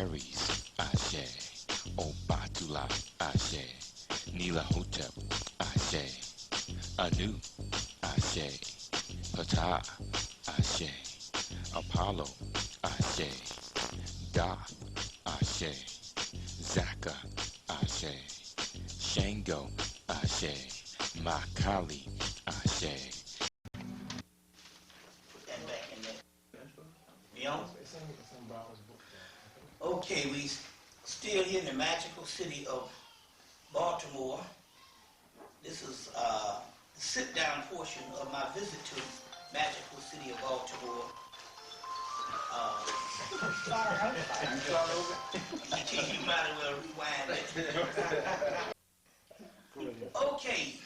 Aries, Ashe. Obatula, Ashe. Nila Hotep, Ashe. Anu, Ashe. Ptah, Ashe. Apollo, Ashe. Da, Ashe. Zaka, Ashe. Shango, Ashe. Makali, Ashe. Put that back in there. You know? Okay, we still here in the magical city of Baltimore. This is the sit-down portion of my visit to magical city of Baltimore. You might as well rewind it. Okay,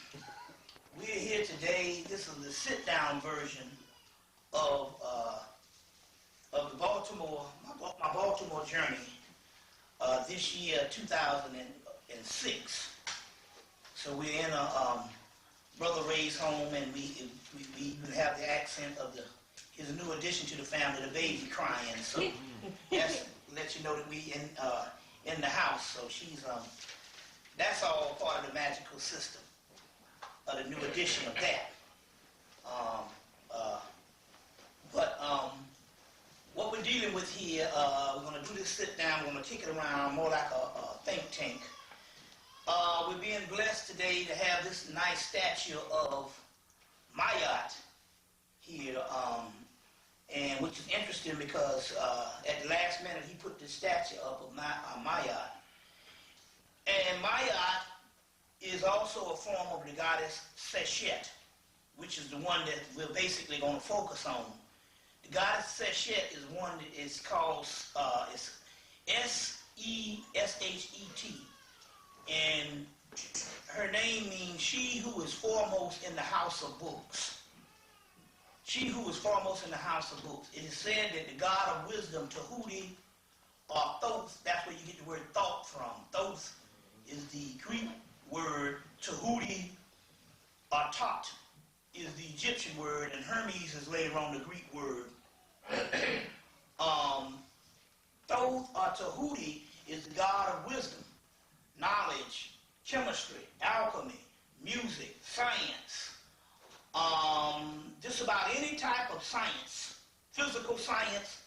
we're here today. This is the sit-down version of the Baltimore, my Baltimore journey this year, 2006. So we're in a Brother Ray's home, and we have the accent of his new addition to the family, the baby crying. So that's let you know that we in the house. So she's that's all part of the magical system, the new addition of that. What we're dealing with here, we're going to do this sit down, we're going to kick it around more like a think tank. We're being blessed today to have this nice statue of Mayat here, and which is interesting because at the last minute he put this statue up of Mayat. And Mayat is also a form of the goddess Seshet, which is the one that we're basically going to focus on. The goddess Seshet is one that is called it's S-E-S-H-E-T, and her name means she who is foremost in the house of books. She who is foremost in the house of books. It is said that the god of wisdom, Tahuti, or Thoth, that's where you get the word thought from. Thoth is the Greek word, Tahuti, or Tot is the Egyptian word, and Hermes is later on the Greek word. Thoth or Tahuti is the god of wisdom, knowledge, chemistry, alchemy, music, science, just about any type of science, physical science,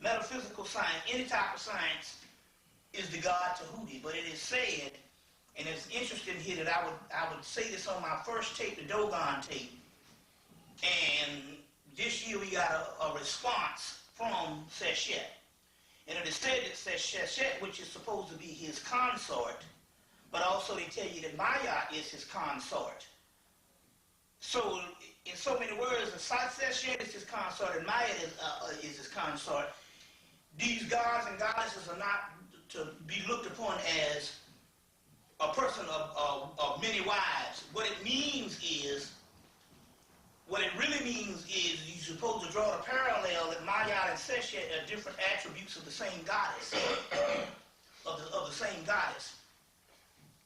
metaphysical science, any type of science is the god Tahuti. But it is said, and it's interesting here that I would say this on my first tape, the Dogon tape, and this year we got a response from Seshet. And it is said that Seshet, which is supposed to be his consort, but also they tell you that Maya is his consort. So, in so many words, Seshet is his consort and Maya is his consort. These gods and goddesses are not to be looked upon as a person of many wives. What it really means is you're supposed to draw the parallel that Maya and Seshet are different attributes of the same goddess, of the same goddess.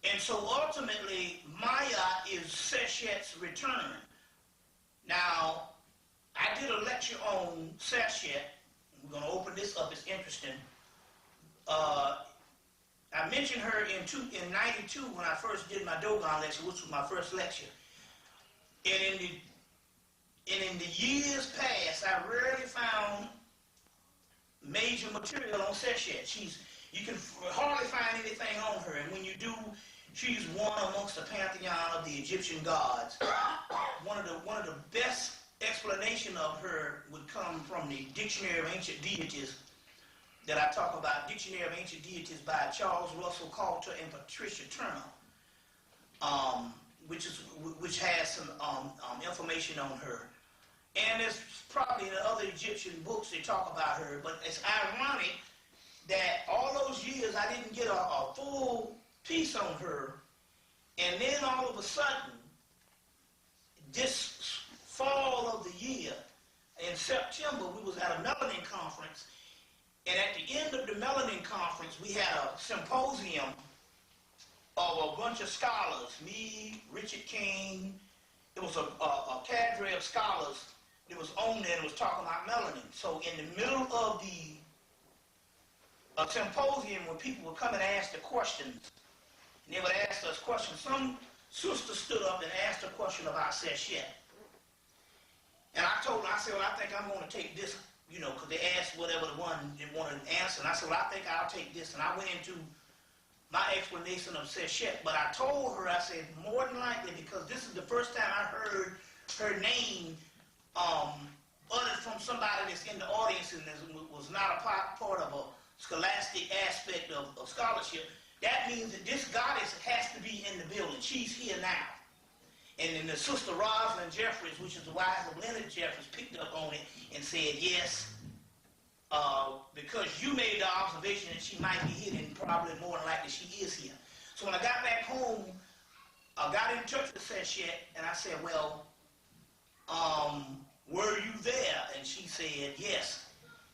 And so ultimately, Maya is Seshet's return. Now, I did a lecture on Seshet. We're going to open this up. It's interesting. I mentioned her in 92 when I first did my Dogon lecture, which was my first lecture. And in the years past, I rarely found major material on Seshet. You can hardly find anything on her, and when you do, she's one amongst the pantheon of the Egyptian gods. One of the best explanation of her would come from the Dictionary of Ancient Deities that I talk about, Dictionary of Ancient Deities by Charles Russell Coulter and Patricia Turner, which has some information on her. And there's probably in the other Egyptian books they talk about her, but it's ironic that all those years I didn't get a full piece on her, and then all of a sudden, this fall of the year, in September, we was at a melanin conference, and at the end of the melanin conference, we had a symposium of a bunch of scholars, me, Richard King. It was a cadre of scholars that was on there and was talking about melanin. So in the middle of a symposium where people would come and ask the questions. And they would ask us questions. Some sister stood up and asked a question about Seshet. And I told her, I said, well, I think I'm going to take this, you know, because they asked whatever the one they wanted to answer. And I said, well, I think I'll take this. And I went into my explanation of Seshet. But I told her, I said, more than likely, because this is the first time I heard her name uttered from somebody that's in the audience and was not a part of a scholastic aspect of scholarship. That means that this goddess has to be in the building. She's here now. And then the sister Rosalind Jeffries, which is the wife of Leonard Jeffries, picked up on it and said, yes, because you made the observation that she might be here, and probably more than likely she is here. So when I got back home, I got in touch with Seshet, and I said, well, were you there? And she said, yes.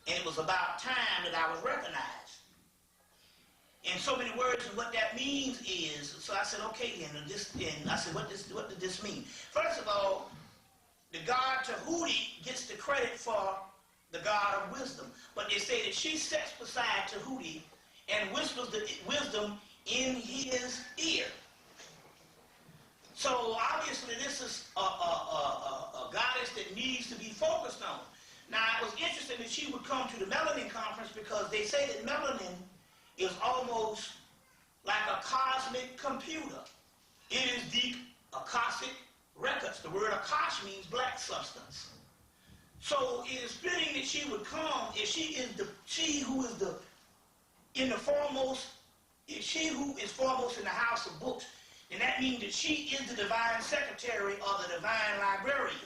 And it was about time that I was recognized. In so many words, and what that means is, so I said, okay, and I said, what did this mean? First of all, the god Tahuti gets the credit for the god of wisdom. But they say that she sits beside Tahuti and whispers the wisdom in his ear. So obviously this is a goddess that needs to be focused on. Now it was interesting that she would come to the Melanin conference because they say that Melanin is almost like a cosmic computer. It is the Akashic records. The word Akash means black substance. So it is fitting that she would come if she who is foremost in the house of books. And that means that she is the divine secretary or the divine librarian.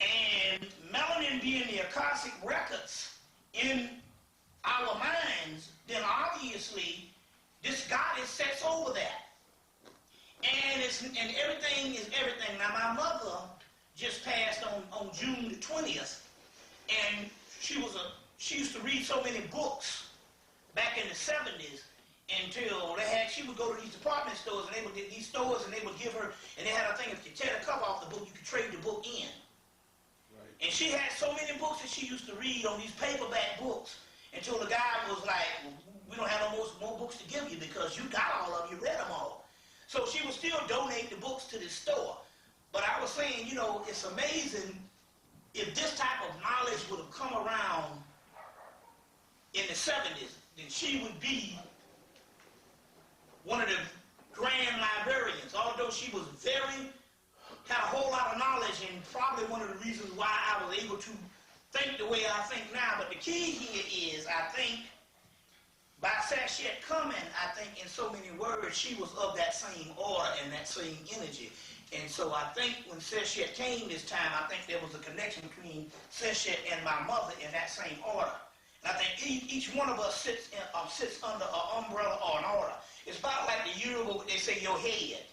And Melanin being the Akashic records in our minds, then obviously this goddess sets over that. And everything is everything. Now my mother just passed on June the 20th, and she used to read so many books back in the 70s until she would go to these department stores, and they would get these stores, and they would give her, and they had a thing, if you tear the cover off the book, you could trade the book in. Right. And she had so many books that she used to read on these paperback books until the guy was like, we don't have no more books to give you because you got all of them, you read them all. So she would still donate the books to this store. But I was saying, you know, it's amazing if this type of knowledge would have come around in the 70s, then she would be one of the grand librarians, although she was had a whole lot of knowledge, and probably one of the reasons why I was able to think the way I think now. But the key here is, I think, by Seshet coming, I think in so many words, she was of that same order and that same energy. And so I think when Seshet came this time, I think there was a connection between Seshet and my mother in that same order. And I think each one of us sits under an umbrella or an order. It's about like the Yoruba, they say your head.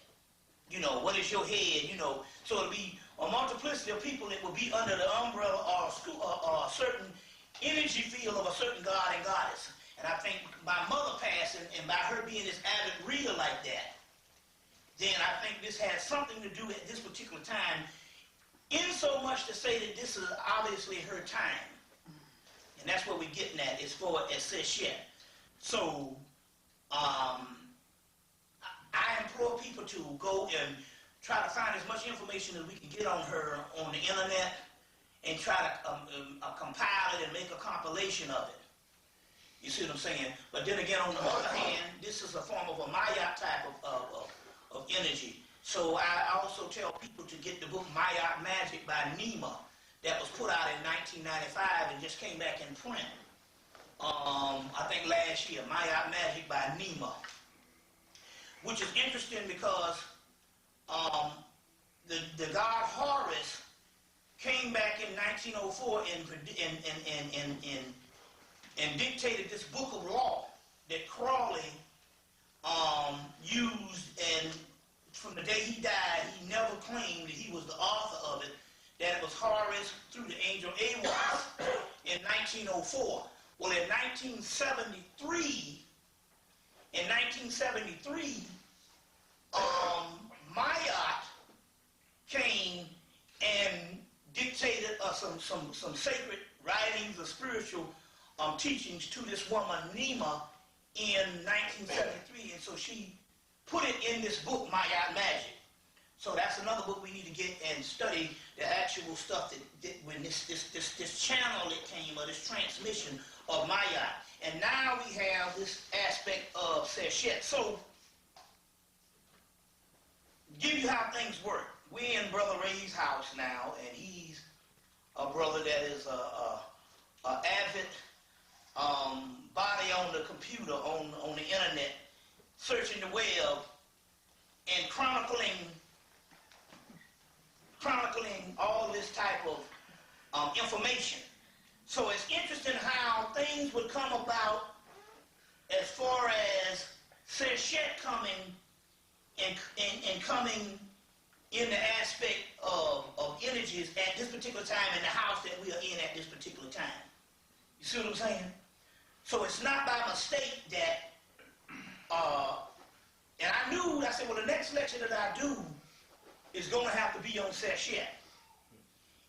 You know, what is your head? You know, so it'll be a multiplicity of people that will be under the umbrella or a certain energy field of a certain god and goddess. And I think my mother passing, and by her being this avid reader like that, then I think this has something to do at this particular time, in so much to say that this is obviously her time. And that's what we're getting at as far as Seshet. So, I implore people to go and try to find as much information as we can get on her on the internet and try to compile it and make a compilation of it. You see what I'm saying? But then again, on the other hand, this is a form of a Maya type of energy. So I also tell people to get the book Maya Magic by Nima that was put out in 1995 and just came back in print. I think last year, Maya Magic by Nima. Which is interesting because the god Horus came back in 1904 and dictated this book of law that Crowley used, and from the day he died, he never claimed that he was the author of it, that it was Horus through the angel Amos in 1904. Well, in 1973, Mayat came and dictated some sacred writings of spiritual teachings to this woman, Nema, in 1973, and so she put it in this book, Maya Magic. So that's another book we need to get and study the actual stuff that when this channel that came, or this transmission of Maya. And now we have this aspect of Seshet. So, give you how things work. We're in Brother Ray's house now, and he's a brother that is a avid body on the computer, on the internet, searching the web and chronicling all this type of information. So it's interesting how things would come about as far as Seshet coming and coming in the aspect of energies at this particular time in the house that we are in at this particular time. You see what I'm saying? So it's not by mistake that, and I said, well, the next lecture that I do is going to have to be on Seshet.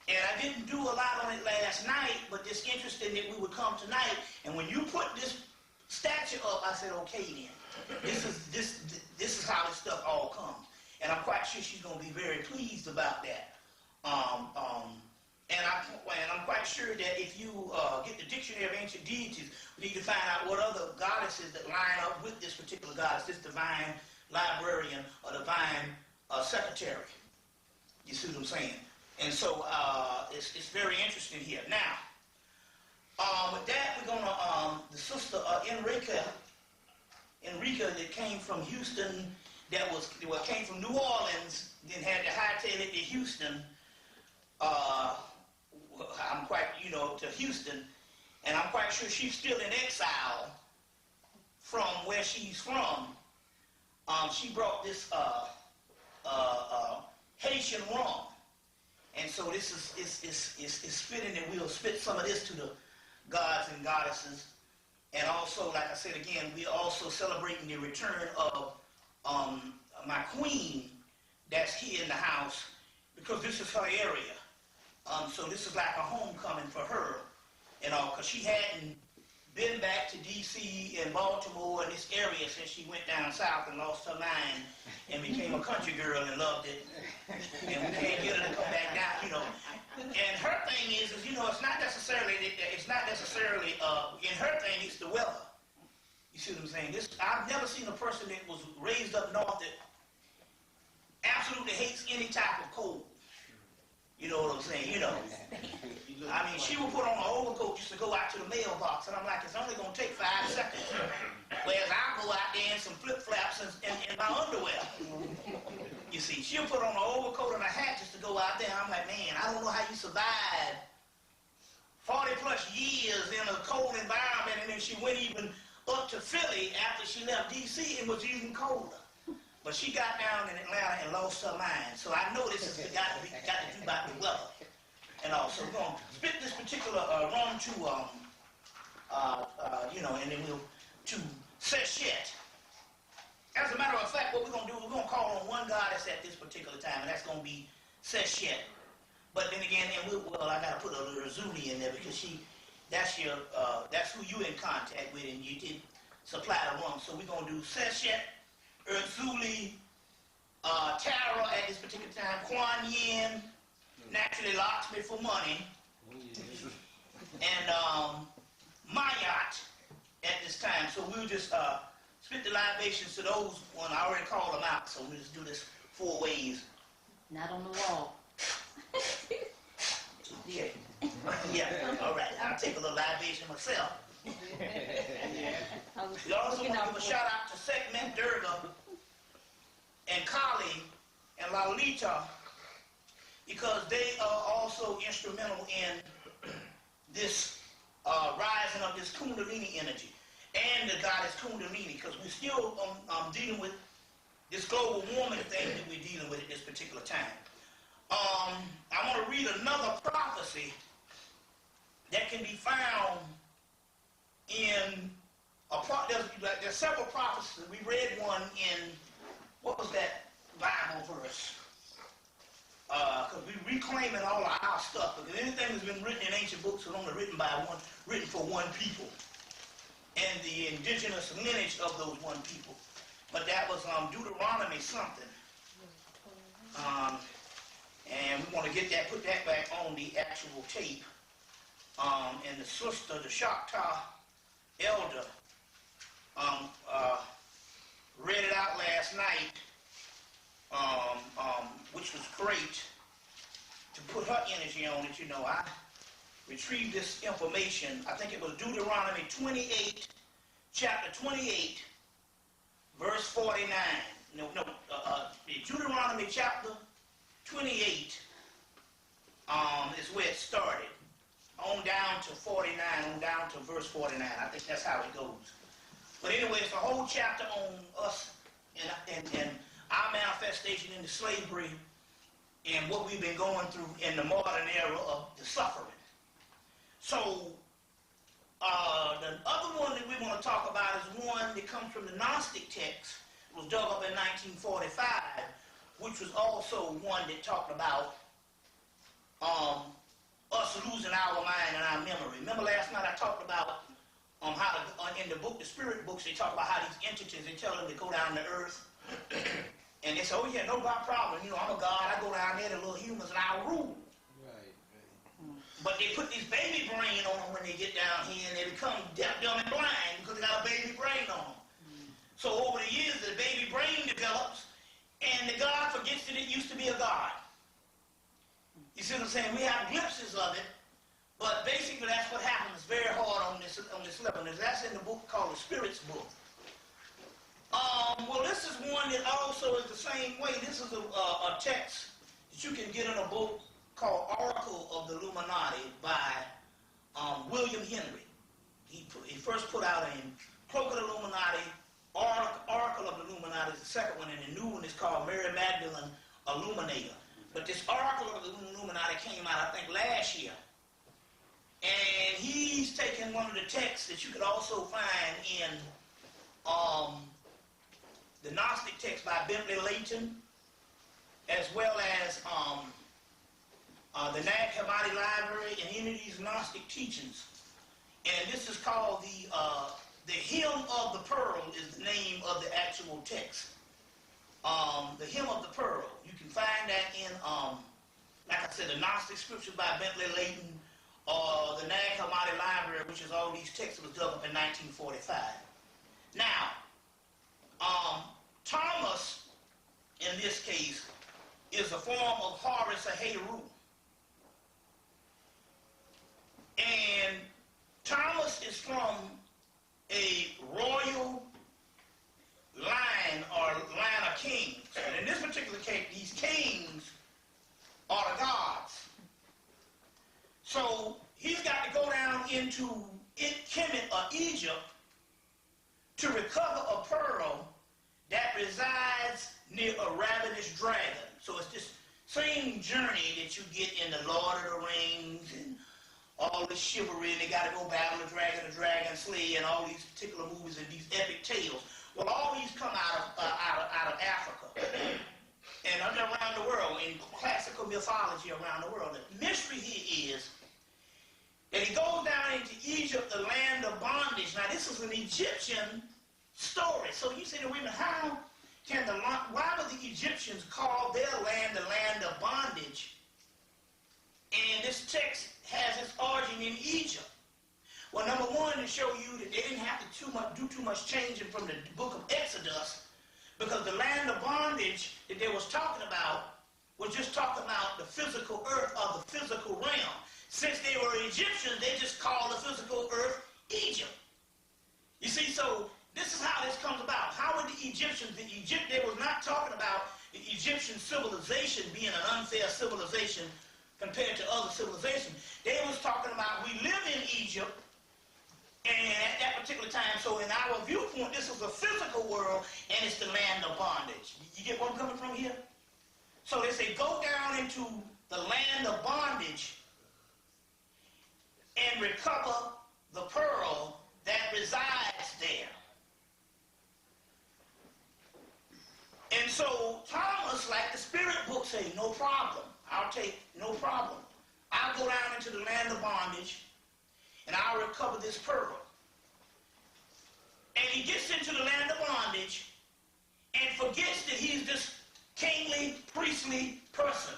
And I didn't do a lot on it last night, but it's interesting that we would come tonight. And when you put this statue up, I said, okay then, this is how this stuff all comes. And I'm quite sure she's going to be very pleased about that. And I'm quite sure that if you get the Dictionary of Ancient Deities, we need to find out what other goddesses that line up with this particular goddess, this divine librarian or divine secretary. You see what I'm saying? And so it's very interesting here. Now, with that, we're going to, the sister Enrica that came from Houston, came from New Orleans, then had to hightail it to Houston. I'm quite, to Houston, and I'm quite sure she's still in exile from where she's from. She brought this Haitian rum, and so this is fitting that we'll spit some of this to the gods and goddesses. And also, like I said again, we're also celebrating the return of my queen that's here in the house, because this is her area. So this is like a homecoming for her, because she hadn't been back to D.C. and Baltimore and this area since she went down south and lost her mind and became a country girl and loved it. And we can't get her to come back down, And her thing is it's not necessarily, in her thing, it's the weather. You see what I'm saying? I've never seen a person that was raised up north that absolutely hates any type of cold. You know what I'm saying? I mean, she would put on an overcoat just to go out to the mailbox, and I'm like, it's only going to take 5 seconds. Whereas I'll go out there in some flip-flops and my underwear. You see, she'll put on an overcoat and a hat just to go out there. I'm like, man, I don't know how you survived 40-plus years in a cold environment, and then she went even up to Philly after she left D.C. and was even colder. But she got down in Atlanta and lost her mind. So I know this has got to do about the weather. And also, we're going to spit this particular rum to, and then we'll to Seshet. As a matter of fact, what we're going to do, we're going to call on one goddess at this particular time, and that's going to be Seshet. But then again, I got to put a little Zuli in there because that's who you're in contact with, and you did supply the rum. So we're going to do Seshet, Zuli, Tara at this particular time, Kuan Yin, naturally locks me for money, and Mayat at this time. So we'll just spit the libations to those one. I already called them out, so we'll just do this 4 ways. Not on the wall. Yeah. Yeah, all right. I'll take a little libation myself. We also want to give a shout out to Segment Durga and Kali and Lalita, because they are also instrumental in this rising of this Kundalini energy and the goddess Kundalini, because we're still dealing with this global warming thing that we're dealing with at this particular time. I want to read another prophecy that can be found in there's several prophecies. We read one in, what was that Bible verse? because we're reclaiming all of our stuff, because anything that's been written in ancient books was only written for one people, and the indigenous lineage of those one people. But that was Deuteronomy something. And we want to get that, put that back on the actual tape. And the sister, the Chakra elder, read it out last night, which was great to put her energy on it. You know, I retrieved this information. I think it was Deuteronomy 28, chapter 28, verse 49. Deuteronomy chapter 28 is where it started. On down to 49, on down to verse 49. I think that's how it goes. But anyway, it's a whole chapter on us and our manifestation into slavery and what we've been going through in the modern era of the suffering. So, the other one that we want to talk about is one that comes from the Gnostic text. It was dug up in 1945, which was also one that talked about us losing our mind and our memory. Remember last night I talked about how in the book, the spirit books, they talk about how these entities, they tell them to go down to earth, and they say, oh yeah, no problem, you know, I'm a god, I go down there, the little humans, and I'll rule. Right. But they put this baby brain on them when they get down here, and they become deaf, dumb, and blind because they got a baby brain on them. So over the years, the baby brain develops, and the god forgets that it used to be a god. You see what I'm saying? We have glimpses of it, but basically that's what happens. It's very hard on this level. And that's in the book called the Spirits book. Well, this is one that also is the same way. This is a text that you can get in a book called Oracle of the Illuminati by William Henry. He first put out a Cloak of the Illuminati, Oracle of the Illuminati is the second one, and the new one is called Mary Magdalene Illuminator. But this Oracle of the Illuminati came out, I think, last year. And he's taken one of the texts that you could also find in the Gnostic text by Bentley Layton, as well as the Nag Hammadi Library and any of these Gnostic teachings. And this is called the Hymn of the Pearl is the name of the actual text. The Hymn of the Pearl. You can find that in, like I said, the Gnostic Scriptures by Bentley Layton, or the Nag Hammadi Library, which is all these texts that was dug up in 1945. Now, Thomas, in this case, is a form of Horus or Heru. And Thomas is from a royal line or line of kings. And in this particular case, these kings are the gods. So he's got to go down into Hemmitt or Egypt to recover a pearl that resides near a ravenous dragon. So it's this same journey that you get in the Lord of the Rings and all this chivalry, and they got to go battle the dragon slay, and all these particular movies and these epic tales. Well, all these come out of Africa and around the world, in classical mythology around the world. The mystery here is that he goes down into Egypt, the land of bondage. Now, this is an Egyptian story. So you say to women, how can why would the Egyptians call their land the land of bondage? And this text has its origin in Egypt. Well, number one, to show you that they didn't have to do too much changing from the book of Exodus, because the land of bondage that they was talking about was just talking about the physical earth or the physical realm. Since they were Egyptians, they just called the physical earth Egypt. You see, so this is how this comes about. How would the Egyptians, they was not talking about the Egyptian civilization being an unfair civilization compared to other civilizations. They was talking about, we live in Egypt, and at that particular time, so in our viewpoint, this is a physical world, and it's the land of bondage. You get where I'm coming from here? So they say, go down into the land of bondage and recover the pearl that resides there. And so Thomas, like the spirit book say, no problem. I'll take no problem. I'll go down into the land of bondage, and I'll recover this pearl. And he gets into the land of bondage and forgets that he's this kingly, priestly person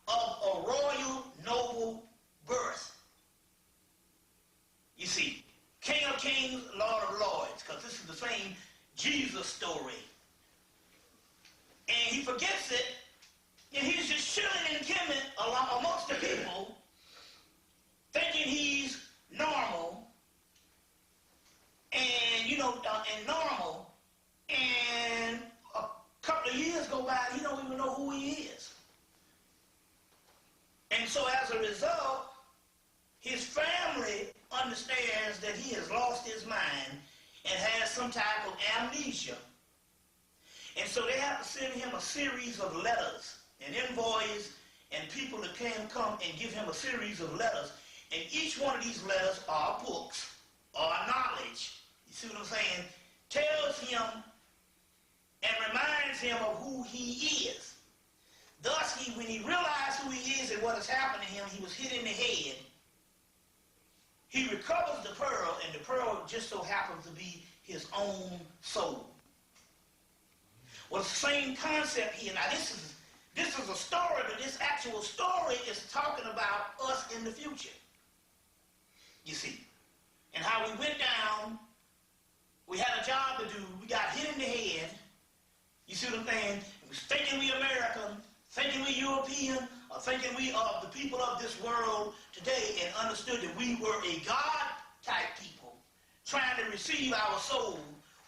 of a royal, noble birth. You see, King of Kings, Lord of Lords, because this is the same Jesus story. And he forgets it, and he's just chilling in Kemet amongst the people, thinking he's normal, and, you know, and normal, and a couple of years go by, and he don't even know who he is. And so as a result, his family understands that he has lost his mind and has some type of amnesia. And so they have to send him a series of letters and envoys and people that can come and give him a series of letters. And each one of these letters are books, are knowledge. You see what I'm saying? Tells him and reminds him of who he is. Thus, when he realized who he is and what has happened to him, he was hit in the head. He recovers the pearl, and the pearl just so happens to be his own soul. Well, it's the same concept here. Now, this is a story, but this actual story is talking about us in the future. You see, and how we went down, we had a job to do, we got hit in the head. You see what I'm saying? We was thinking we American, thinking we European, or thinking we are the people of this world today, and understood that we were a God-type people trying to receive our soul,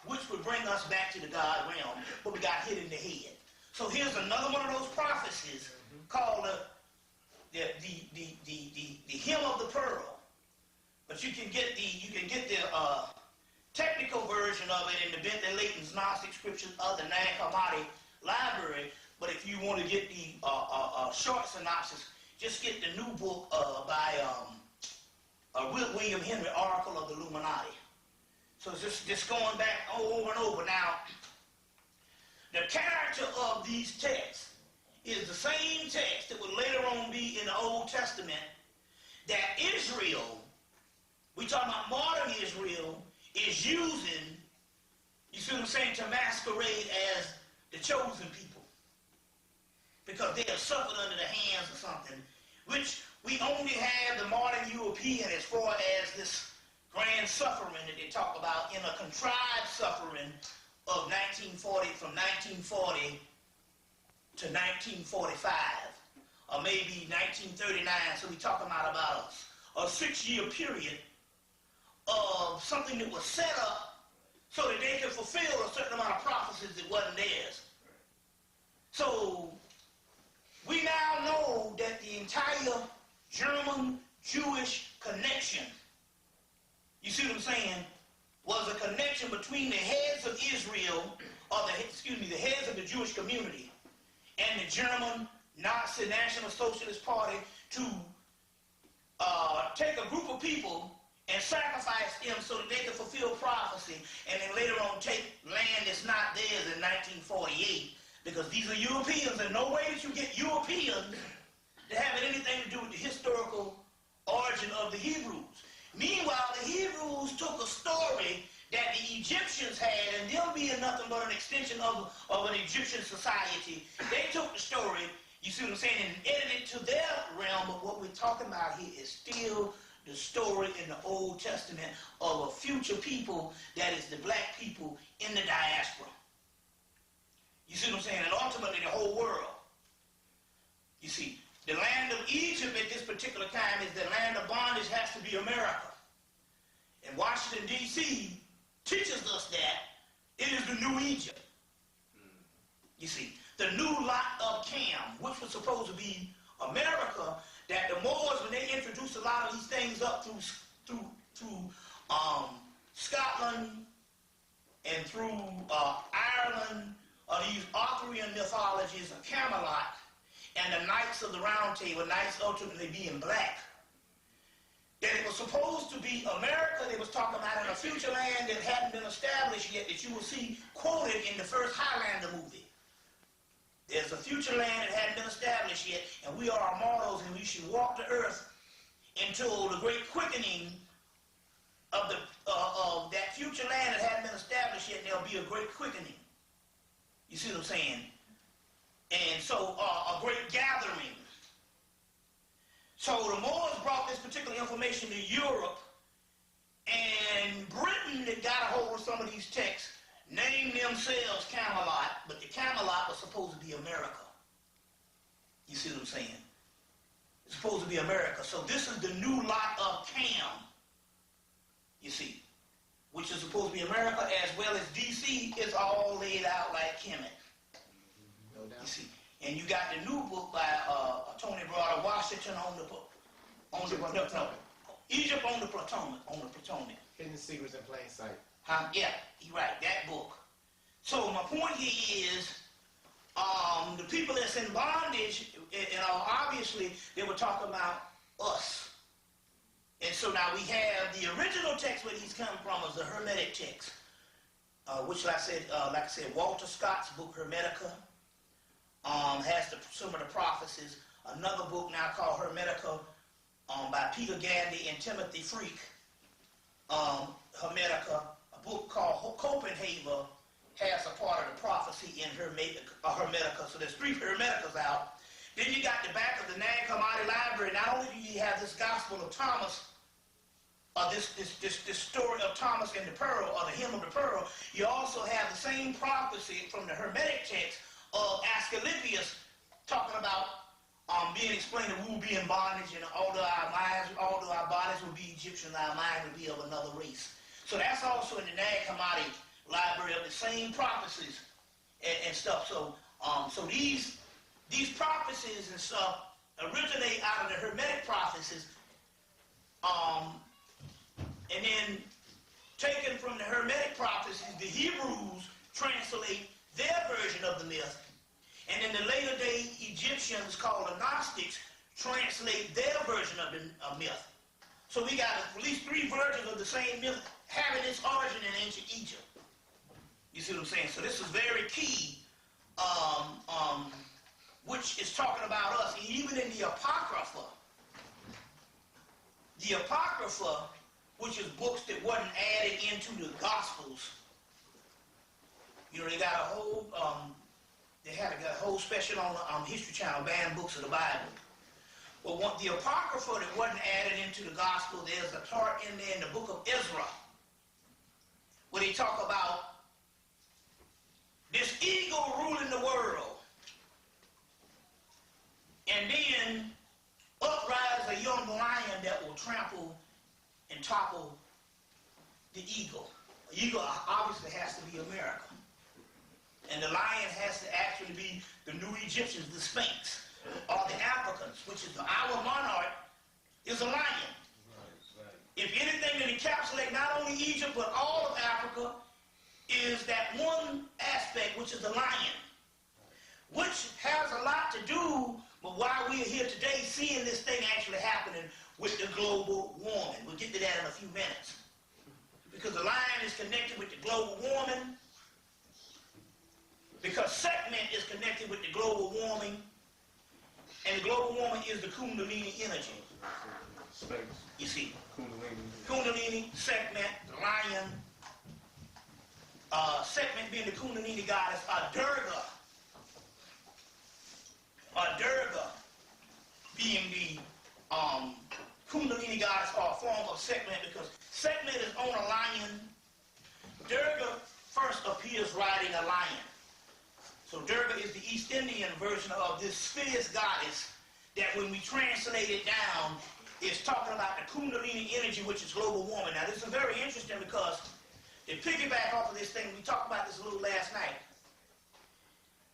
which would bring us back to the God realm, but we got hit in the head. So here's another one of those prophecies called the hymn of the pearl. But you can get the technical version of it in the Bentley Leighton's Gnostic Scriptures of the Nag Hammadi Library. But if you want to get the short synopsis, just get the new book by William Henry, Oracle of the Illuminati. So it's just going back over and over. Now, the character of these texts is the same text that would later on be in the Old Testament that Israel, we talking about modern Israel, is using, you see what I'm saying, to masquerade as the chosen people. Because they have suffered under the hands of something, which we only have the modern European as far as this grand suffering that they talk about in a contrived suffering of 1940, from 1940 to 1945, or maybe 1939. So we're talking about a 6-year period of something that was set up so that they could fulfill a certain amount of prophecies that wasn't theirs. So we now know that the entire German-Jewish connection, you see what I'm saying, was a connection between the heads of Israel, or the heads of the Jewish community, and the German Nazi National Socialist Party to take a group of people and sacrifice them so that they could fulfill prophecy, and then later on take land that's not theirs in 1948, because these are Europeans, and no way that you get Europeans to have anything to do with the historical origin of the Hebrews. Meanwhile, the Hebrews took a story that the Egyptians had, and them being nothing but an extension of an Egyptian society, they took the story, you see what I'm saying, and edited it to their realm. But what we're talking about here is still the story in the Old Testament of a future people that is the black people in the diaspora. You see what I'm saying? And ultimately the whole world. You see, the land of Egypt at this particular time is the land of bondage, has to be America. And Washington, D.C. teaches us that it is the new Egypt. You see, the new lot of Cam, which was supposed to be America, that the Moors, when they introduced a lot of these things up through Scotland and through Ireland, these Arthurian mythologies of Camelot, and the Knights of the Round Table, Knights ultimately being black, that it was supposed to be America. They was talking about in a future land that hadn't been established yet, that you will see quoted in the first Highlander movie. There's a future land that hadn't been established yet, and we are immortals, and we should walk the earth until the great quickening of that future land that hadn't been established yet, and there'll be a great quickening. You see what I'm saying? And so a great gathering. So the Moors brought this particular information to Europe, and Britain that got a hold of some of these texts named themselves Camelot, but the Camelot was supposed to be America. You see what I'm saying? It's supposed to be America. So this is the new lot of Cam, you see, which is supposed to be America, as well as DC is all laid out like Hemmitt. No doubt. You see. And you got the new book by Tony Brother Washington Egypt on the Potomac. Hidden Secrets in Plain Sight. Yeah, you're right, that book. So my point here is, the people that's in bondage, obviously they were talking about us. And so now we have the original text where these come from is the Hermetic text, which like I said, Walter Scott's book Hermetica has some of the prophecies. Another book now called Hermetica by Peter Gandy and Timothy Freak. Hermetica, a book called Copenhagen has a part of the prophecy in Hermetica. So there's 3 Hermeticas out. Then you got the back of the Nag Hammadi Library. Not only do you have this Gospel of Thomas, this story of Thomas and the Pearl, or the Hymn of the Pearl, you also have the same prophecy from the Hermetic text of Asclepius talking about being explained that we will be in bondage, and although our bodies will be Egyptian, our mind will be of another race. So that's also in the Nag Hammadi Library of the same prophecies and stuff. So so these prophecies and stuff originate out of the Hermetic prophecies, and then taken from the Hermetic prophecies, the Hebrews translate their version of the myth, and in the later day Egyptians called the Gnostics translate their version of the myth. So we got at least 3 versions of the same myth having its origin in ancient Egypt. You see what I'm saying? So this is very key, which is talking about us. And even in the Apocrypha, which is books that wasn't added into the Gospels, they got a whole, got a whole special on History Channel, banned books of the Bible. Well, the Apocrypha that wasn't added into the Gospel, there's a part in there in the book of Ezra, where they talk about this eagle ruling the world, and then uprise a young lion that will trample and topple the eagle. The eagle obviously has to be America. And the lion has to actually be the new Egyptians, the Sphinx, or the Africans, which is our monarch, is a lion. Right. If anything that encapsulates not only Egypt but all of Africa is that one aspect, which is the lion, which has a lot to do with why we are here today seeing this thing actually happening with the global warming. We'll get to that in a few minutes. Because the lion is connected with the global warming, because segment is connected with the global warming, and the global warming is the Kundalini energy. Space. You see. Kundalini, segment, the lion. Segment being the Kundalini goddess, Durga. Durga being the Kundalini goddess, or a form of segment, because segment is on a lion. Durga first appears riding a lion. So Durga is the East Indian version of this fierce goddess that when we translate it down, is talking about the Kundalini energy, which is global warming. Now this is very interesting because to piggyback off of this thing, we talked about this a little last night,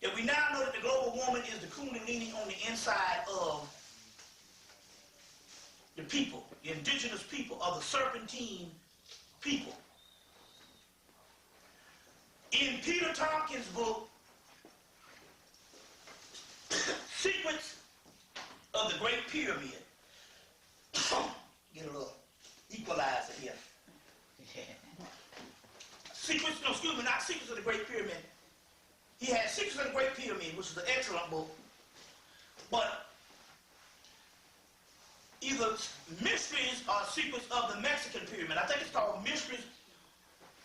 that we now know that the global warming is the Kundalini on the inside of the people, the indigenous people, of the serpentine people. In Peter Tompkins' book, Secrets of the Great Pyramid. Get a little equalizer here. Not Secrets of the Great Pyramid. He had Secrets of the Great Pyramid, which is an excellent book. But either Mysteries or Secrets of the Mexican Pyramid. I think it's called Mysteries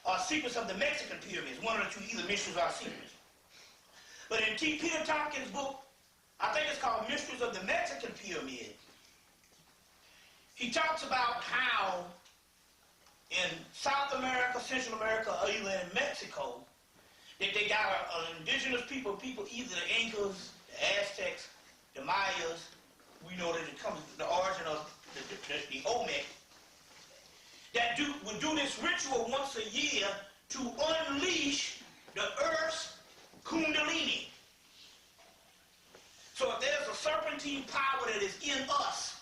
or Secrets of the Mexican Pyramids. One of the two, either Mysteries or Secrets. But in Peter Tompkins' book, I think it's called Mysteries of the Mexican Pyramid, he talks about how in South America, Central America, or even in Mexico, that they got an indigenous people, either the Incas, the Aztecs, the Mayas. We know that it comes from the origin of the Olmec, that would do this ritual once a year to unleash the Earth's Kundalini. So if there's a serpentine power that is in us,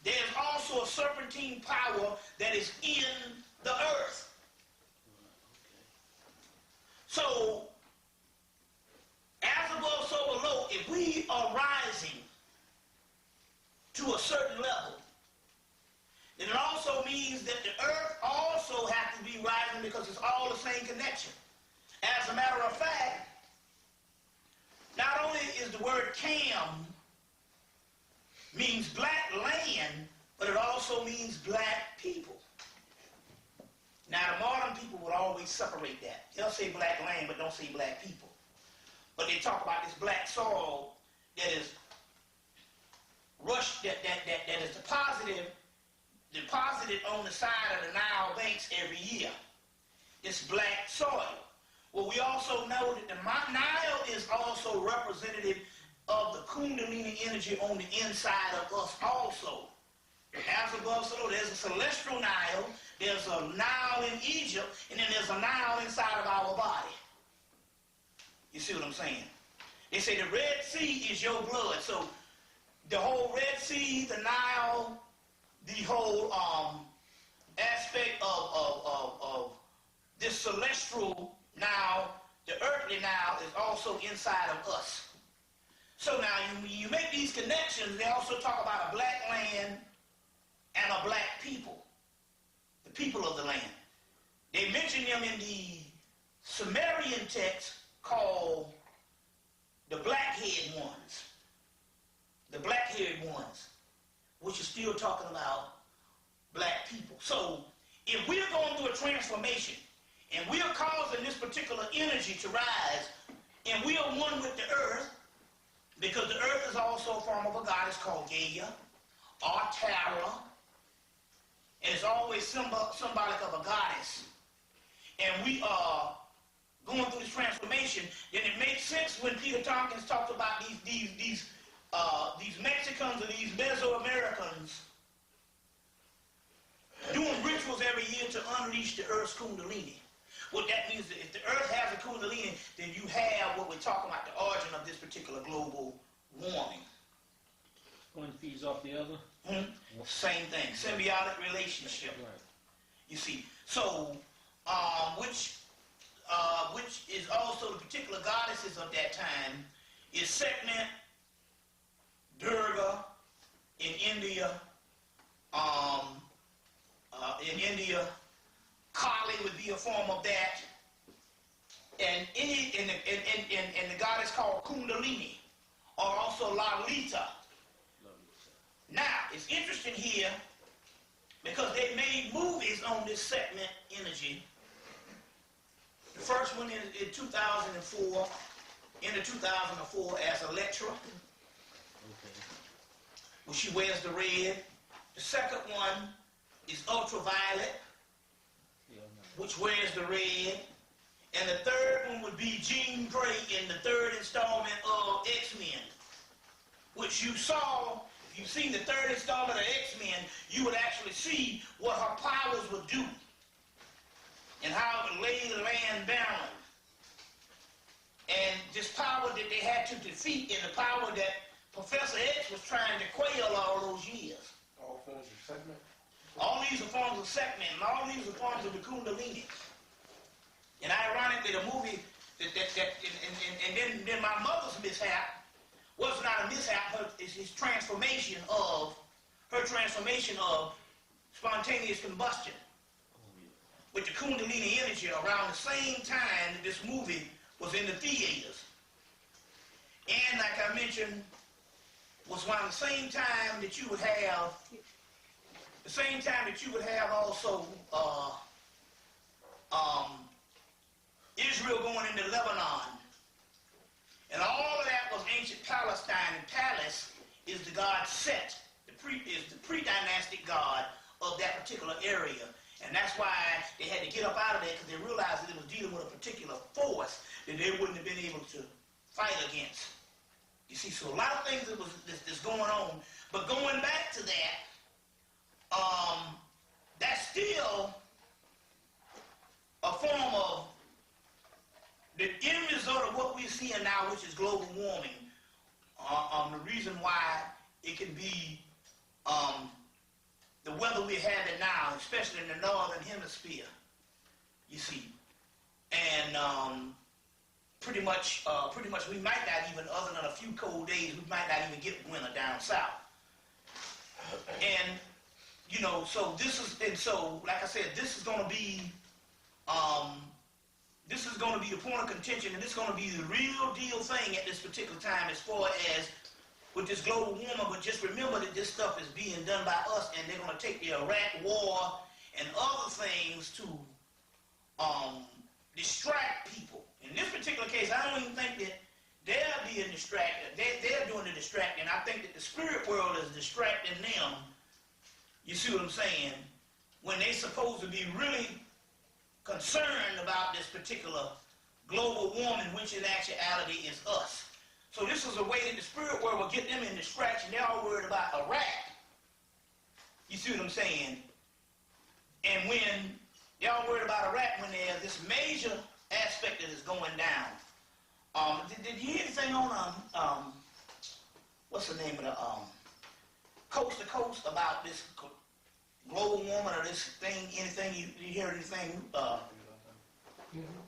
there's also a serpentine power that is in the Earth. So, as above, so below, if we are rising to a certain level, then it also means that the Earth also has to be rising because it's all the same connection. As a matter of fact, not only is the word Cam means black land, but it also means black people. Now, the modern people would always separate that. They'll say black land, but don't say black people. But they talk about this black soil that is rushed, that is deposited on the side of the Nile banks every year. It's black soil. Well, we also know that the Nile is also representative of the Kundalini energy on the inside of us also. As above, so below, there's a celestial Nile, there's a Nile in Egypt, and then there's a Nile inside of our body. You see what I'm saying? They say the Red Sea is your blood. So the whole Red Sea, the Nile, the whole aspect of this celestial Nile, the earthly Nile, is also inside of us. So now when you make these connections, they also talk about a black land and a black people, the people of the land. They mention them in the Sumerian text called the black-haired ones. The black-haired ones, which is still talking about black people. So if we're going through a transformation and we are causing this particular energy to rise, and we are one with the earth, because the earth is also a form of a goddess called Gaia or Tara, and it's always symbolic of a goddess, and we are going through this transformation, then it makes sense when Peter Tompkins talks about these Mexicans or these Mesoamericans doing rituals every year to unleash the Earth's Kundalini. What that means is that if the Earth has a Kundalini, then you have what we're talking about, the origin of this particular global warming. One feeds off the other? Same thing, symbiotic relationship. Right. You see, so which is also the particular goddesses of that time is Seshet, Durga in India. Kali would be a form of that, and the goddess called Kundalini, or also Lalita. Now, it's interesting here because they made movies on this segment energy. The first one is in 2004, into 2004 as Electra, where she wears the red. The second one is Ultraviolet, which wears the red. And the third one would be Jean Grey in the third installment of X-Men, which you saw. If you've seen the third installment of X-Men, you would actually see what her powers would do and how it would lay the land barren. And this power that they had to defeat, and the power that Professor X was trying to quail all those years. All forms of segment. All these are forms of segment, and all these are forms of the Kundalini. And ironically, the movie, and then my mother's mishap was not a mishap, it's his transformation of spontaneous combustion with the Kundalini energy around the same time that this movie was in the theaters. And like I mentioned, was around the same time that you would have, also Israel going into Lebanon. And all of that was ancient Palestine, and Pallas is the god Set, is the pre-dynastic god of that particular area. And that's why they had to get up out of there, because they realized that it was dealing with a particular force that they wouldn't have been able to fight against. You see, so a lot of things that's going on. But going back to that, that's still a form of the end result of what we're seeing now, which is global warming. The reason why it can be the weather we're having now, especially in the northern hemisphere, you see. And pretty much we might not even, other than a few cold days, we might not even get winter down south. And you know, so this is, and so like I said, this is going to be the point of contention, and this is going to be the real deal thing at this particular time as far as with this global warming. But just remember that this stuff is being done by us, and they're going to take the Iraq war and other things to distract people. In this particular case, I don't even think that they're being distracted. They're doing the distracting. I think that the spirit world is distracting them. You see what I'm saying? When they're supposed to be really concerned about this particular global warming, which in actuality is us. So this is a way that the spirit world will get them in distraction. They're all worried about Iraq. You see what I'm saying? And when they're all worried about Iraq, when there's this major aspect that is going down. Did you hear anything on what's the name of the Coast to Coast about this global warming or this thing? Anything you hear anything?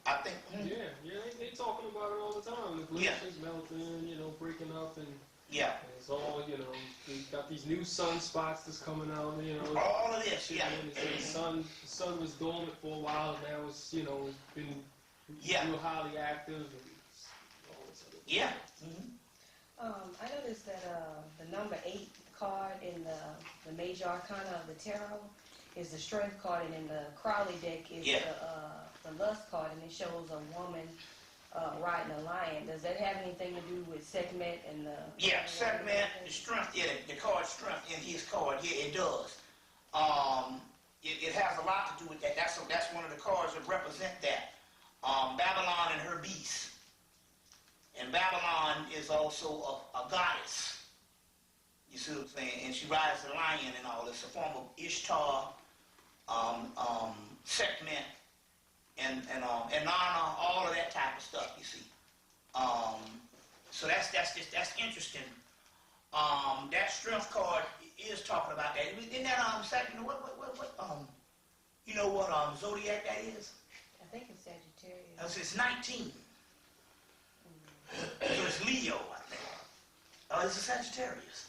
I think. Yeah, they talking about it all the time. The glaciers melting, you know, breaking up, and yeah, and it's all, you know, they got these new sunspots that's coming out, you know. All of this, yeah. The sun was dormant for a while, and now it's, you know, been real highly active, and all this other stuff. Yeah. I noticed that the number 8 card in the major arcana of the tarot is the strength card, and in the Crowley deck is the lust card, and it shows a woman riding a lion. Does that have anything to do with Seshet and the... Yeah, Seshet, the strength, the card strength in his card, yeah, it does. It has a lot to do with that. That's one of the cards that represent that. Babylon and her beast. And Babylon is also a goddess. You see what I'm saying? And she rides the lion and all. It's a form of Ishtar, Seshet, and Nana, all of that type of stuff, you see. So that's interesting. That strength card is talking about that. Isn't that what zodiac that is? I think it's Sagittarius. It's 19. So it's Leo, I think. Oh, it's a Sagittarius.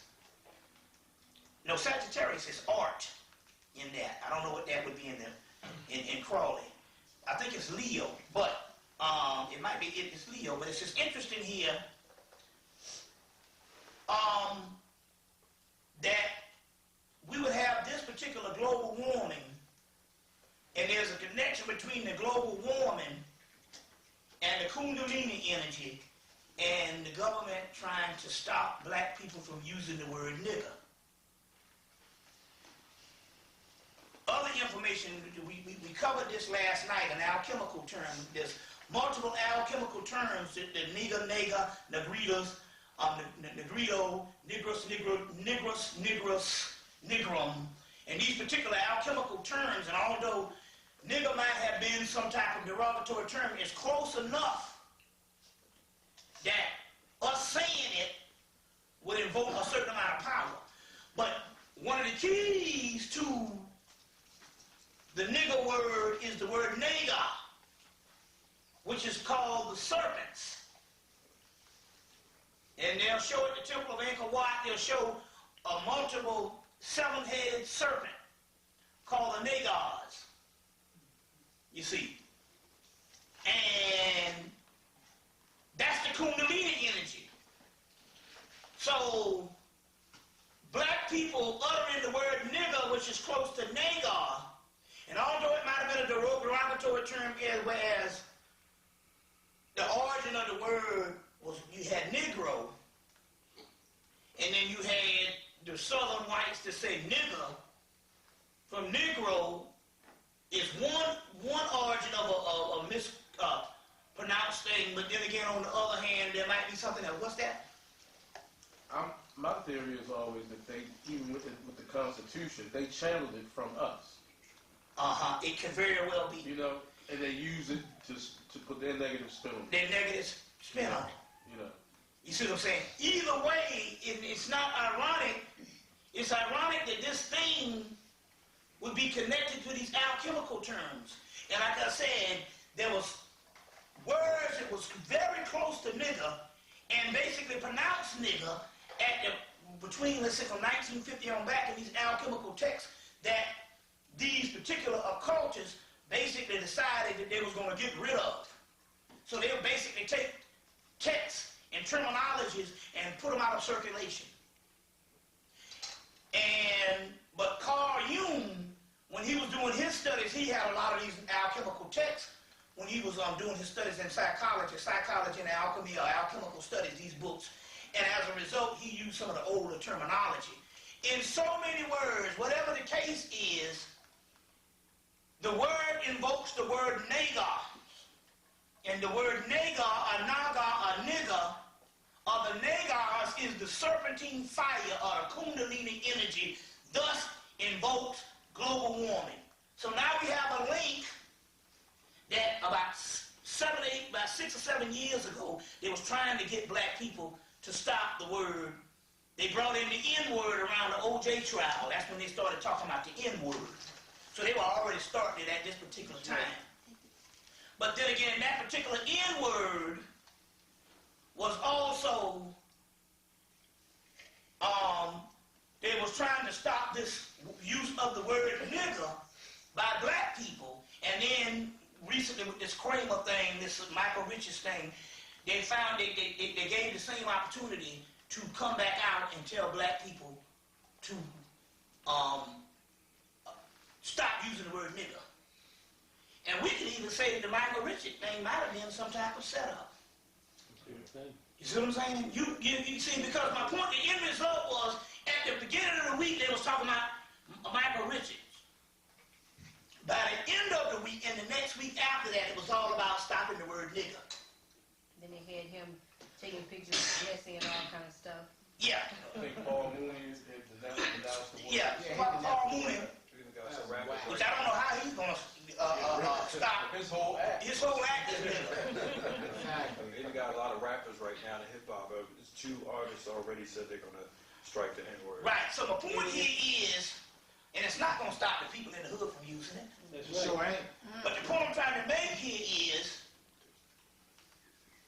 No, Sagittarius is art in that. I don't know what that would be in Crawley. I think it's Leo, but it might be, it's Leo, but it's just interesting here that we would have this particular global warming, and there's a connection between the global warming and the Kundalini energy and the government trying to stop black people from using the word nigger. Other information, we covered this last night, an alchemical term. There's multiple alchemical terms, the nigger, nega, negritos, negrito, negros, nigrum, and these particular alchemical terms, and although nigger might have been some type of derogatory term, it's close enough that us saying it would invoke a certain amount of power. But one of the keys to the nigger word is the word nega, which is called the serpents. And they'll show at the Temple of Angkor Wat, they'll show a multiple 7-headed serpent called the Nagars. You see. And term is, whereas the origin of the word was, you had Negro, and then you had the Southern whites that say nigger. From Negro is one origin of a mispronounced thing, but then again, on the other hand, there might be something else. What's that? My theory is always that they, even with the Constitution, they channeled it from us. It can very well be. You know, and they use it to put their negative spin on it. Their negative spin on it. You know. You see what I'm saying? Either way, it's not ironic. It's ironic that this thing would be connected to these alchemical terms. And like I said, there was words that was very close to nigger and basically pronounced nigger between, let's say, from 1950 on back in these alchemical texts that these particular occultists basically decided that they was going to get rid of. So they would basically take texts and terminologies and put them out of circulation. But Carl Jung, when he was doing his studies, he had a lot of these alchemical texts when he was doing his studies in psychology and alchemy, or alchemical studies, these books. And as a result, he used some of the older terminology. In so many words, whatever the case is, the word invokes the word nagar. And the word nagar, or naga, or nigger, or the nagars is the serpentine fire, or Kundalini energy, thus invokes global warming. So now we have a link that about 6 or 7 years ago, they was trying to get black people to stop the word. They brought in the N-word around the O.J. trial. That's when they started talking about the N-word. So they were already starting it at this particular time. But then again, that particular N-word was also, they was trying to stop this use of the word nigger by black people. And then recently with this Kramer thing, this Michael Richards thing, they found they gave the same opportunity to come back out and tell black people to stop using the word nigger. And we can even say that the Michael Richards thing might have been some type of setup. You see what I'm saying? You see, because my point, the end result was, at the beginning of the week, they was talking about Michael Richards. By the end of the week, and the next week after that, it was all about stopping the word nigger. Then they had him taking pictures of Jesse and all kind of stuff. Yeah. I think Paul Mooney had denounced the word. Yeah, Paul Mooney, which I don't know how he's going to stop. His whole act. His whole act is nigger. Exactly. Even got a lot of rappers right now in hip-hop. There's 2 artists already said they're going to strike the N-word. Right, so my point here is, and it's not going to stop the people in the hood from using it. Sure ain't. But the point I'm trying to make here is,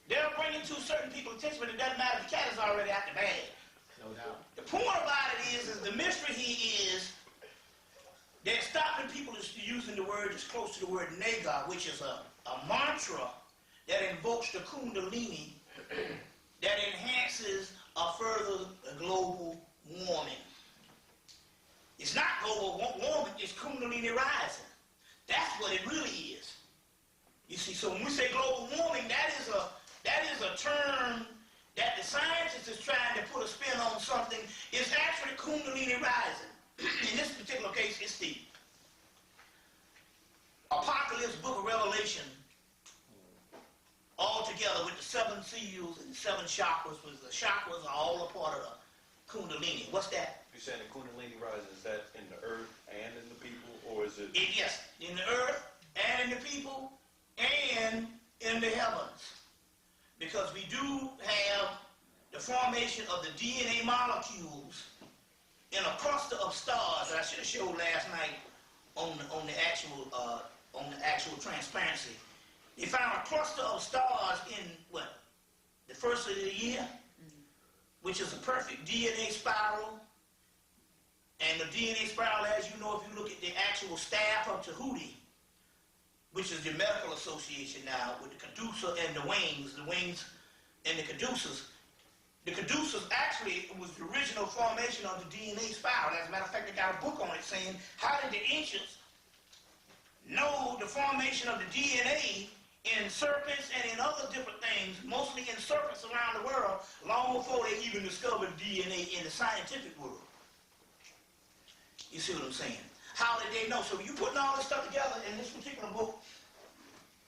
they're bringing to certain people's attention, but it doesn't matter if the cat is already out the bag. No doubt. The point about it is the mystery here is, they're stopping people using the word that's close to the word nagar, which is a mantra that invokes the Kundalini that enhances a further global warming. It's not global warming, it's Kundalini rising. That's what it really is. You see, so when we say global warming, that is a term that the scientist is trying to put a spin on something. It's actually Kundalini rising. In this particular case, it's the Apocalypse Book of Revelation all together with the 7 seals and the 7 chakras, because the chakras are all a part of the Kundalini. What's that? You're saying the Kundalini rising, is that in the earth and in the people, or is it? Yes, in the earth and in the people and in the heavens. Because we do have the formation of the DNA molecules in a cluster of stars that I should have showed last night on the actual transparency. They found a cluster of stars in the first of the year, which is a perfect DNA spiral. And the DNA spiral, as you know, if you look at the actual staff of Tahuti, which is the medical association now, with the caduceus and the wings and the caduceus. The caduceus actually was the original formation of the DNA spiral. As a matter of fact, they got a book on it saying, how did the ancients know the formation of the DNA in serpents and in other different things, mostly in serpents around the world, long before they even discovered DNA in the scientific world. You see what I'm saying? How did they know? So you putting all this stuff together in this particular book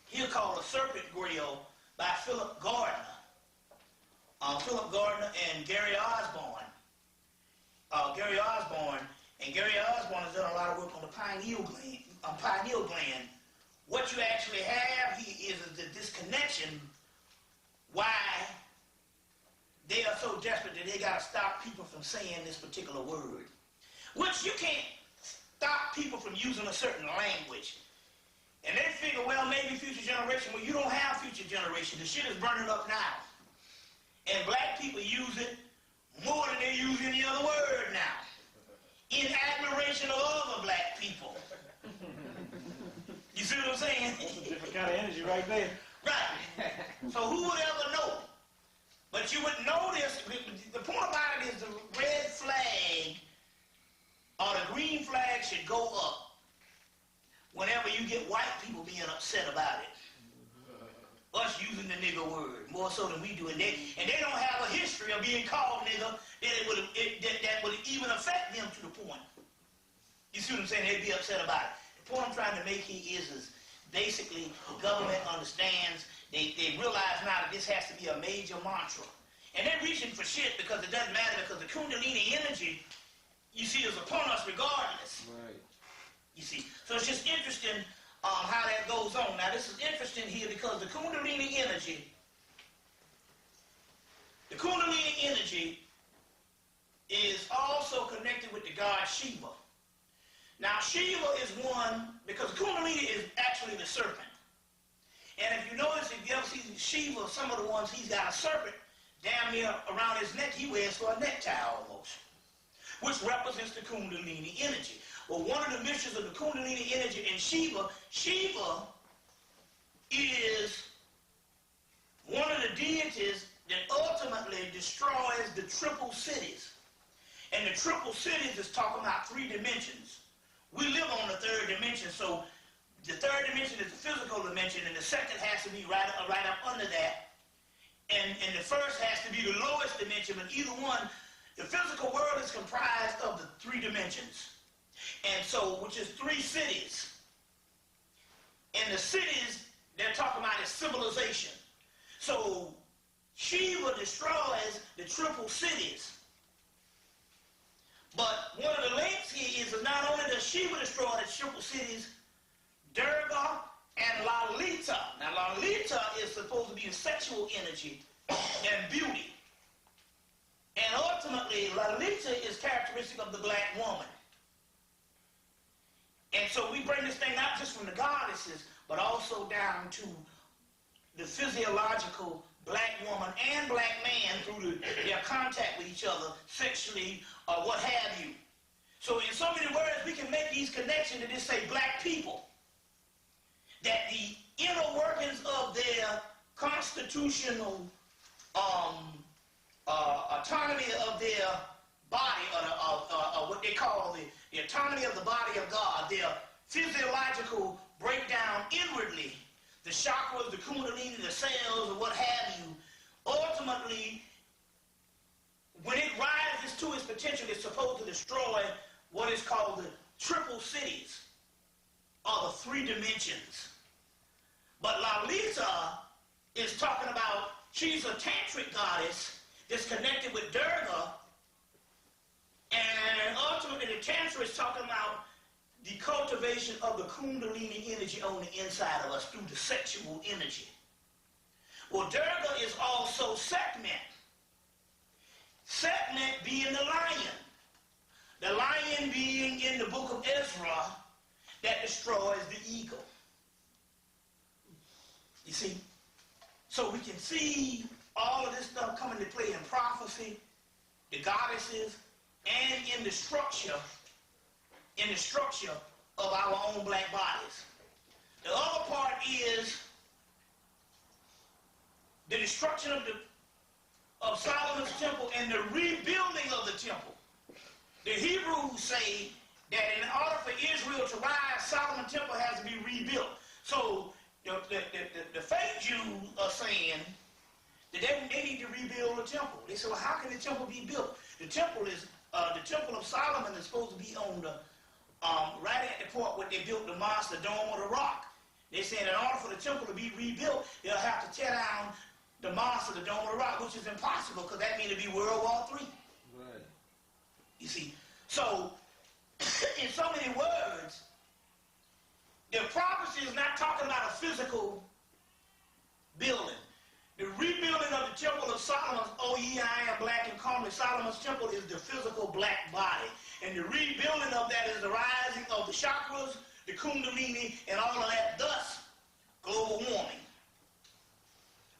here called A Serpent Grill by Philip Gardner. Philip Gardner and Gary Osborne. Gary Osborne has done a lot of work on the pineal gland. What you actually have here is this connection, why they are so desperate that they got to stop people from saying this particular word. Which you can't stop people from using a certain language. And they figure, well, maybe future generation. Well, you don't have future generation. The shit is burning up now. And black people use it more than they use any other word now. In admiration of other black people. You see what I'm saying? Different kind of energy right there. Right. So who would ever know? But you would notice, the point about it is the red flag or the green flag should go up whenever you get white people being upset about it. Us using the nigger word more so than we do, and they don't have a history of being called nigger that would even affect them to the point. You see what I'm saying? They'd be upset about it. The point I'm trying to make here is basically the government understands, they realize now that this has to be a major mantra. And they're reaching for shit because it doesn't matter, because the Kundalini energy, you see, is upon us regardless. Right. You see. So it's just interesting how that goes on. Now this is interesting here because the Kundalini energy is also connected with the god Shiva. Now Shiva is one, because Kundalini is actually the serpent. And if you notice, if you ever see Shiva, some of the ones, he's got a serpent down here around his neck. He wears for a necktie almost, which represents the Kundalini energy. Well, one of the mysteries of the Kundalini energy in Shiva is one of the deities that ultimately destroys the triple cities. And the triple cities is talking about 3 dimensions. We live on the 3rd dimension, so the 3rd dimension is the physical dimension, and the 2nd has to be right up under that. And the 1st has to be the lowest dimension, but either one, the physical world is comprised of the 3 dimensions. And so, which is 3 cities. And the cities they're talking about is civilization. So, Shiva destroys the triple cities. But one of the links here is that not only does Shiva destroy the triple cities, Durga and Lalita. Now, Lalita is supposed to be a sexual energy and beauty. And ultimately, Lalita is characteristic of the black woman. And so we bring this thing not just from the goddesses, but also down to the physiological black woman and black man through their contact with each other sexually or what have you. So in so many words, we can make these connections to just say black people. That the inner workings of their constitutional autonomy of their body, or what they call the autonomy of the body of God, their physiological breakdown inwardly, the chakras, the Kundalini, the cells, or what have you, ultimately, when it rises to its potential, it's supposed to destroy what is called the triple cities, or the 3 dimensions. But Lalita is talking about, she's a tantric goddess that's connected with Durga, and ultimately the Tantra is talking about the cultivation of the Kundalini energy on the inside of us through the sexual energy. Well, Durga is also Sekhmet. Sekhmet being the lion. The lion being in the book of Ezra that destroys the eagle. You see? So we can see all of this stuff coming to play in prophecy, the goddesses, and in the structure of our own black bodies. The other part is the destruction of Solomon's temple and the rebuilding of the temple. The Hebrews say that in order for Israel to rise, Solomon's temple has to be rebuilt. So the fake Jews are saying that they need to rebuild the temple. They say, well, how can the temple be built? The temple is the temple of Solomon is supposed to be on the right at the point where they built the monster dome of the rock. They said in order for the temple to be rebuilt, they'll have to tear down the monster, the dome of the rock, which is impossible because that means it'll be World War III. Right. You see, so in so many words, the prophecy is not talking about a physical building. The rebuilding of the temple of Solomon, oh ye, I am black and comely. Solomon's temple is the physical black body. And the rebuilding of that is the rising of the chakras, the Kundalini, and all of that. Thus, global warming.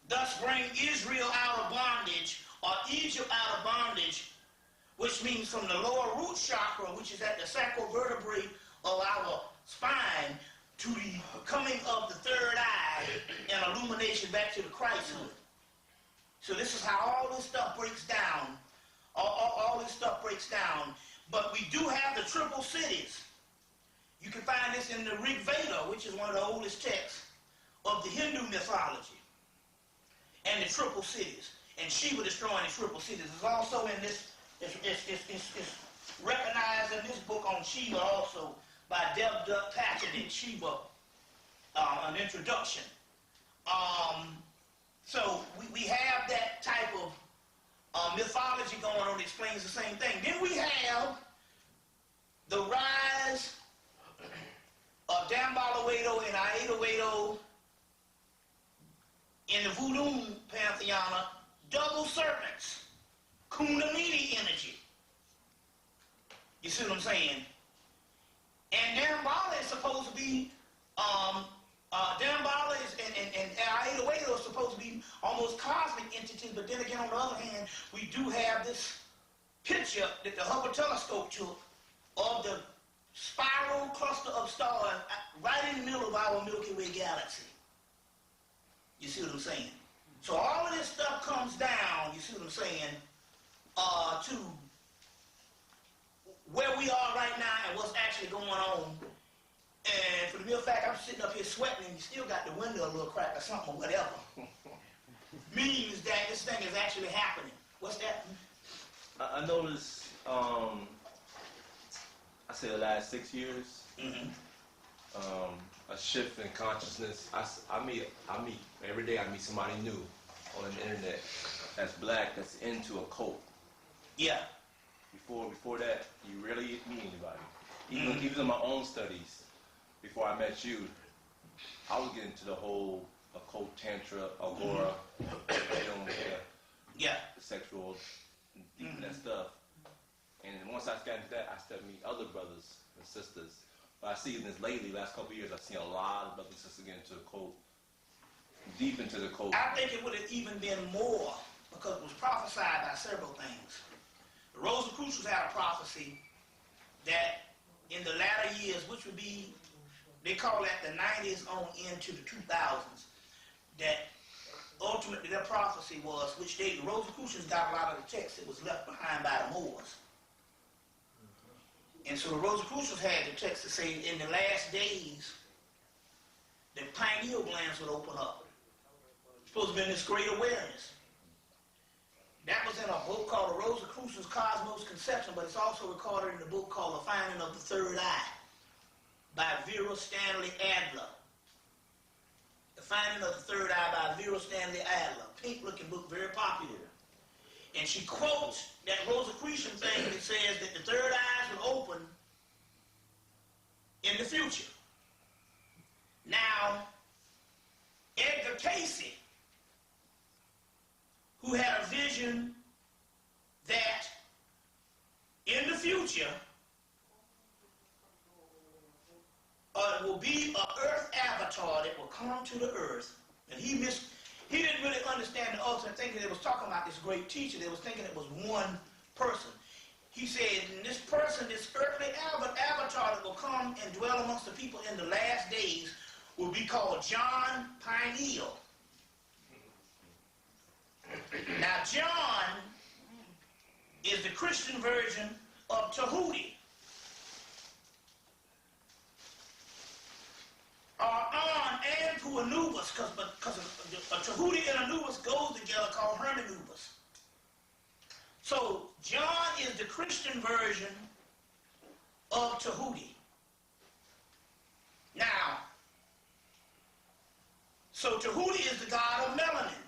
Thus bring Israel out of bondage, or Egypt out of bondage, which means from the lower root chakra, which is at the sacral vertebrae of our spine, to the coming of the third eye and illumination back to the Christhood. So this is how all this stuff breaks down. All this stuff breaks down. But we do have the triple cities. You can find this in the Rig Veda, which is one of the oldest texts of the Hindu mythology. And the triple cities. And Shiva destroying the triple cities. It's also in this, it's recognized in this book on Shiva also, by Devdutt Patrick in Shiva, an introduction. So we have that type of mythology going on that explains the same thing. Then we have the rise of Dambalawedo and Aedawedo in the Voodoo pantheon, double serpents, Kundalini energy. You see what I'm saying? And Dambala is supposed to be, Dambala is, and Aedawedo is supposed to be almost cosmic entities, but then again, on the other hand, we do have this picture that the Hubble Telescope took of the spiral cluster of stars right in the middle of our Milky Way galaxy. You see what I'm saying? So all of this stuff comes down, you see what I'm saying, to where we are right now and what's actually going on. And for the mere fact I'm sitting up here sweating and you still got the window a little cracked or something or whatever, means that this thing is actually happening. What's that? I noticed, I say the last 6 years, a shift in consciousness. I meet every day. I meet somebody new on the internet that's black, that's into a cult. Yeah. Before that, you rarely meet anybody. Even in my own studies, before I met you, I was getting into the whole occult tantra, agora, the sexual, deep that stuff. And once I got into that, I started meeting other brothers and sisters. But I see this lately, last couple of years, I've seen a lot of brothers and sisters get into the cult, deep into the cult. I think it would have even been more because it was prophesied by several things. The Rosicrucians had a prophecy that in the latter years, which would be, they call that the 90s on into the 2000s, that ultimately their prophecy was, which the Rosicrucians got a lot of the text that was left behind by the Moors. And so the Rosicrucians had the text to say in the last days, the pineal glands would open up. It's supposed to be this great awareness. That was in a book called The Rosicrucians' Cosmos Conception, but it's also recorded in a book called The Finding of the Third Eye by Vera Stanley Adler. The Finding of the Third Eye by Vera Stanley Adler. Pink-looking book, very popular. And she quotes that Rosicrucian thing that says that the third eyes will open in the future. Now, Edgar Casey, who had a vision that in the future will be an Earth avatar that will come to the Earth, and he didn't really understand the ultimate thinking. They was talking about this great teacher. They was thinking it was one person. He said, this person, this earthly avatar that will come and dwell amongst the people in the last days will be called John Pineal. Now, John is the Christian version of Tahuti. are on and to Anubis, because a Tahuti and Anubis goes together, called Hermanubis. So John is the Christian version of Tahuti. Now, so Tahuti is the god of melanin.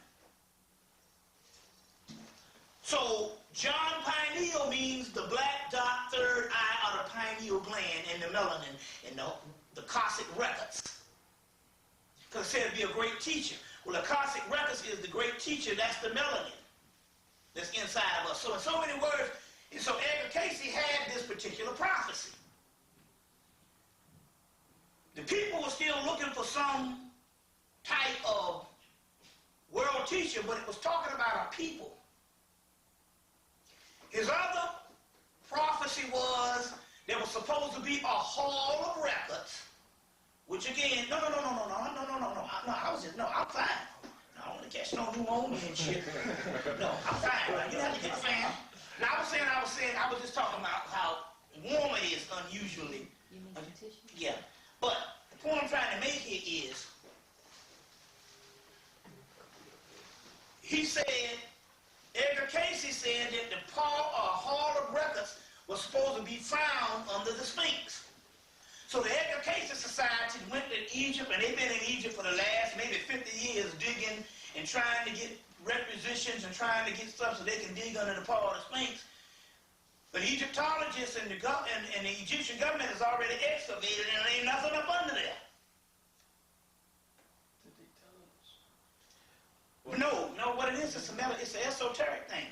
So John pineal means the black dot, third eye of the pineal gland, and the melanin, and the Cossack records. Because it said it'd be a great teacher. Well, the Cossack records is the great teacher. That's the melanin that's inside of us. So in so many words, and so Edgar Casey had this particular prophecy. The people were still looking for some type of world teacher, but it was talking about a people. His other prophecy was there was supposed to be a hall of records, which again, no, I'm fine. No, I don't want to catch no pneumonia and shit. No, I'm fine. Right? You don't have to get the fan. Now I was just talking about how warm it is unusually. You mean the tissue? Yeah. But the point I'm trying to make here is, he said, Edgar Casey said that the hall of records was supposed to be found under the Sphinx. So the Edgar Casey Society went to Egypt, and they've been in Egypt for the last maybe 50 years digging and trying to get requisitions and trying to get stuff so they can dig under the paw of the Sphinx. But Egyptologists and the Egyptian government has already excavated, and there ain't nothing up under there. Did they tell us? No, what it is, it's an esoteric thing.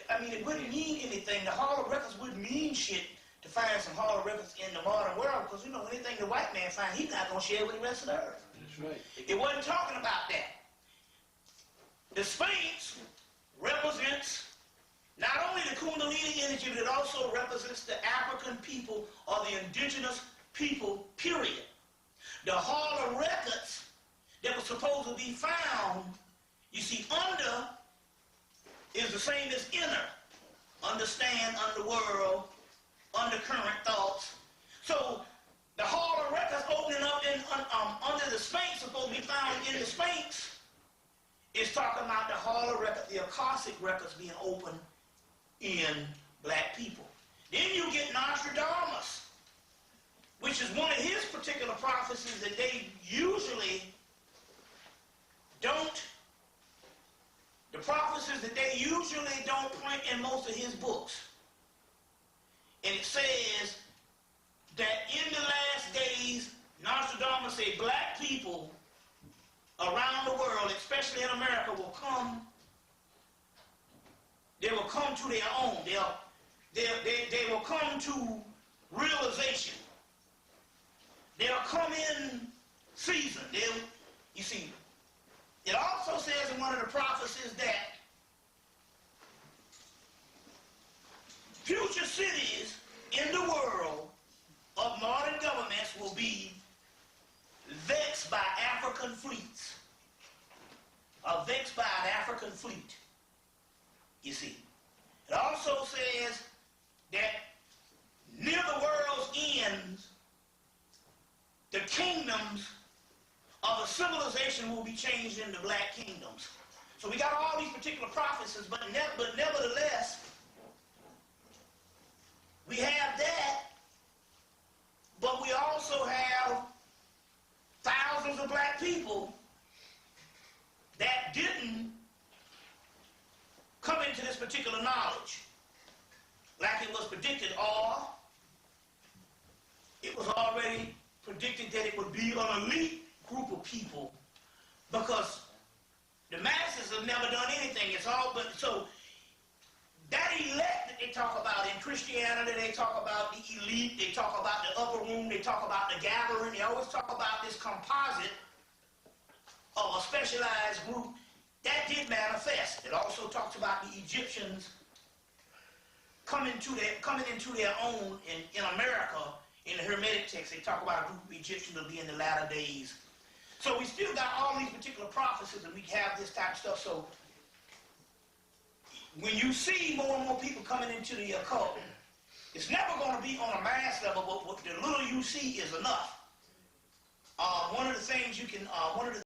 I mean, it wouldn't mean anything. The Hall of Records wouldn't mean shit to find some Hall of Records in the modern world, because, anything the white man finds, he's not going to share with the rest of the earth. That's right. It wasn't talking about that. The Sphinx represents not only the Kundalini energy, but it also represents the African people or the indigenous people, period. The Hall of Records that was supposed to be found, you see, under is the same as inner. Understand, underworld, undercurrent thoughts. So the Hall of Records opening up under the Sphinx, supposed to be found in the Sphinx, is talking about the Hall of Records, the Akashic records being opened in black people. Then you get Nostradamus, which is one of his particular prophecies that they usually don't, the prophecies that they usually don't print in most of his books. And it says that in the last days, Nostradamus said black people around the world, especially in America, will come. They will come to their own. They will come to realization. They'll come in season. You see, it also says in one of the prophecies that future cities in the world of modern governments will be vexed by African fleets. Vexed by an African fleet. You see. It also says that near the world's ends, the kingdoms of a civilization will be changed into black kingdoms. So we got all these particular prophecies, but nevertheless, we have that, but we also have thousands of black people that didn't come into this particular knowledge like it was predicted, or it was already predicted that it would be an elite group of people, because the masses have never done anything. It's all but so that elect that they talk about in Christianity, they talk about the elite, they talk about the upper room, they talk about the gathering, they always talk about this composite of a specialized group. That did manifest. It also talks about the Egyptians coming into their own in America. In the Hermetic text, they talk about a group of Egyptians will be in the latter days. So we still got all these particular prophecies, and we have this type of stuff. So when you see more and more people coming into the occult, it's never going to be on a mass level, but what the little you see is enough. One of the things you can, one of the